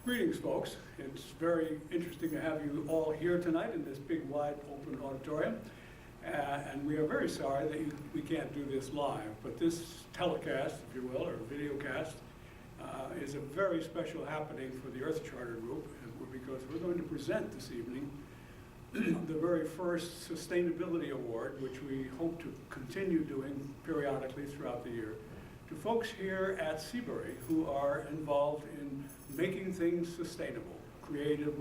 Greetings, folks. It's very interesting to have you all here tonight in this big, wide, open auditorium. And we are very sorry that we can't do this live, but this telecast, if you will, or videocast, is a very special happening for the Earth Charter Group, because we're going to present this evening the very first Sustainability Award, which we hope to continue doing periodically throughout the year, to folks here at Seabury who are involved in making things sustainable, creative,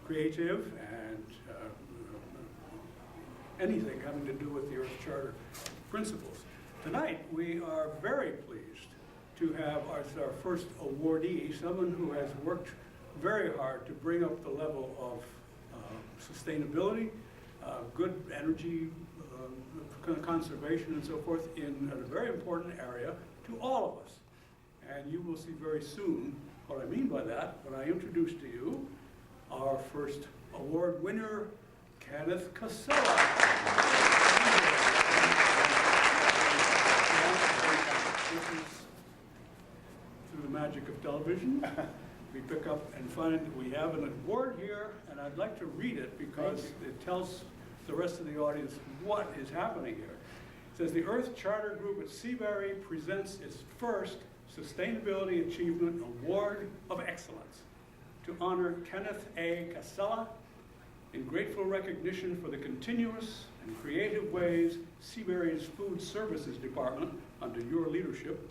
and anything having to do with the Earth Charter principles. Tonight, we are very pleased to have as our first awardee someone who has worked very hard to bring up the level of sustainability, good energy conservation and so forth in a very important area to all of us. And you will see very soon what I mean by that when I introduce to you our first award winner, Kenneth Casella. Through the magic of television, we pick up and find we have an award here, and I'd like to read it because it tells the rest of the audience what is happening here. It says, the Earth Charter Group at Seabury presents its first Sustainability Achievement Award of Excellence to honor Kenneth A. Casella in grateful recognition for the continuous and creative ways Seabury's Food Services Department, under your leadership,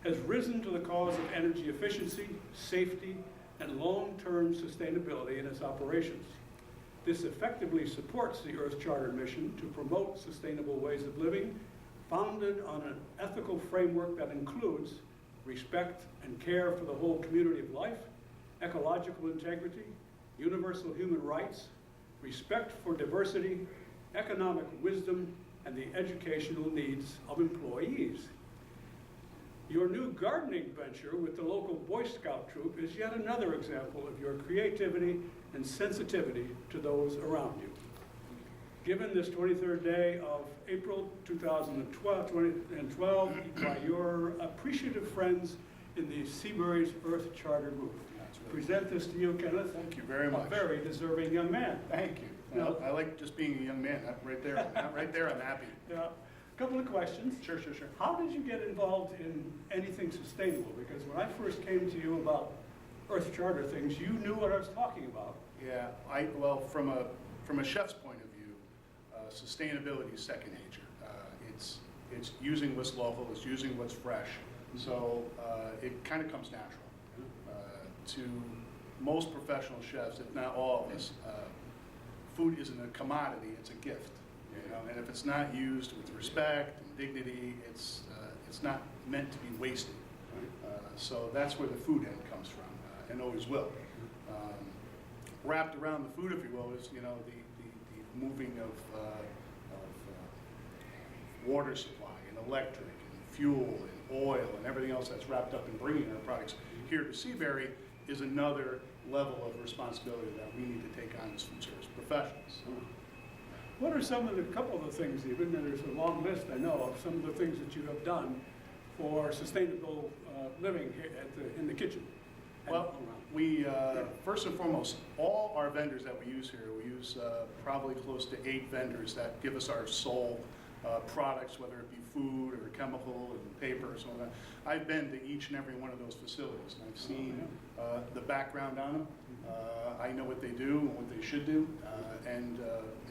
has risen to the cause of energy efficiency, safety, and long-term sustainability in its operations. This effectively supports the Earth Charter mission to promote sustainable ways of living, founded on an ethical framework that includes respect and care for the whole community of life, ecological integrity, universal human rights, respect for diversity, economic wisdom, and the educational needs of employees. Your new gardening venture with the local Boy Scout troop is yet another example of your creativity and sensitivity to those around you. Given this 23rd day of April 2012 by your appreciative friends in the Seabury's Earth Charter Group. Present this to you, Kenneth. Thank you very much. A very deserving young man. Thank you. Well, I like just being a young man. Right there, I'm happy. Yeah. A couple of questions. Sure. How did you get involved in anything sustainable? Because when I first came to you about Earth Charter things, you knew what I was talking about. Yeah. Well, from a chef's point of view, sustainability is second nature. It's using what's local. It's using what's fresh. So it kind of comes natural. To most professional chefs, if not all of us, food isn't a commodity, it's a gift. You know? And if it's not used with respect and dignity, it's not meant to be wasted. So that's where the food end comes from, and always will. Wrapped around the food, if you will, is the moving of water supply and electric and fuel and oil and everything else that's wrapped up in bringing our products here to Seabury is another level of responsibility that we need to take on as food service professionals. What are couple of the things, even, and there's a long list I know of, some of the things that you have done for sustainable living here in the kitchen? Well, we, first and foremost, all our vendors that we use here, we use probably close to 8 vendors that give us our sole products, whether it be food or chemical and paper or something like that. I've been to each and every one of those facilities, and I've seen the background on them. I know what they do and what they should do. And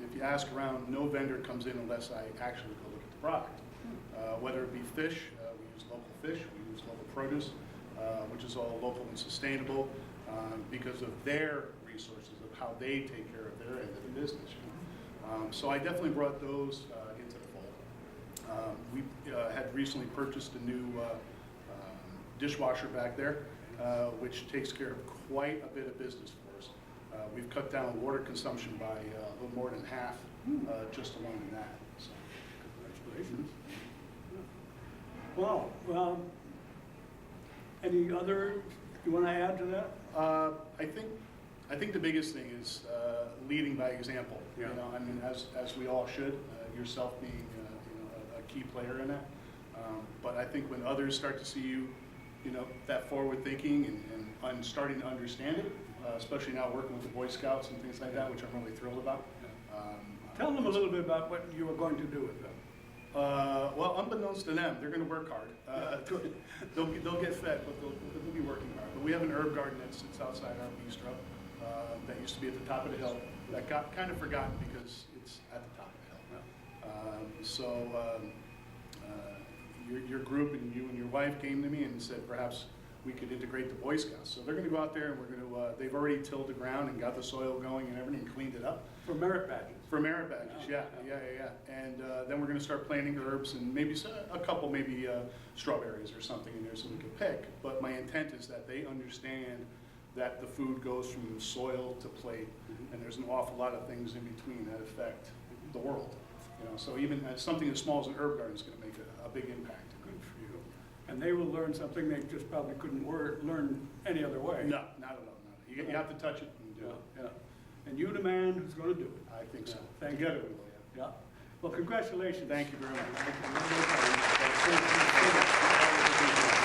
if you ask around, no vendor comes in unless I actually go look at the product. Whether it be fish, we use local fish, we use local produce, which is all local and sustainable because of their resources, of how they take care of their end of the business. So I definitely brought those into the fold. We had recently purchased a new dishwasher back there, which takes care of quite a bit of business for us. We've cut down water consumption by a little more than half just alone in that. So. Congratulations. Wow. Any other you want to add to that? I think the biggest thing is leading by example. Yeah. You know, I mean, as we all should. Yourself being a key player in that. But I think when others start to see you that forward thinking and starting to understand it, especially now working with the Boy Scouts and things like that, which I'm really thrilled about. Tell them a little bit about what you are going to do with them. Well, unbeknownst to them, they're going to work hard. They'll get fed, but they'll be working hard. But we have an herb garden that sits outside our bistro that used to be at the top of the hill that got kind of forgotten because it's at the top of the hill. Your group and you and your wife came to me and said perhaps we could integrate the Boy Scouts. So they're going to go out there and we're going to, they've already tilled the ground and got the soil going and everything, cleaned it up. For merit badges. For merit badges, yeah. And then we're going to start planting herbs and maybe a couple, maybe strawberries or something in there so we can pick. But my intent is that they understand that the food goes from soil to plate, and there's an awful lot of things in between that affect the world. So even something as small as an herb garden is going to make a big impact. Good for you. And they will learn something they just probably couldn't learn any other way. No, not at all. You have to touch it and do it. Yeah. And you're the man who's going to do it. I think so. Thank you. Together we will, yeah. Yeah. Well, congratulations. Thank you very much. Thank you.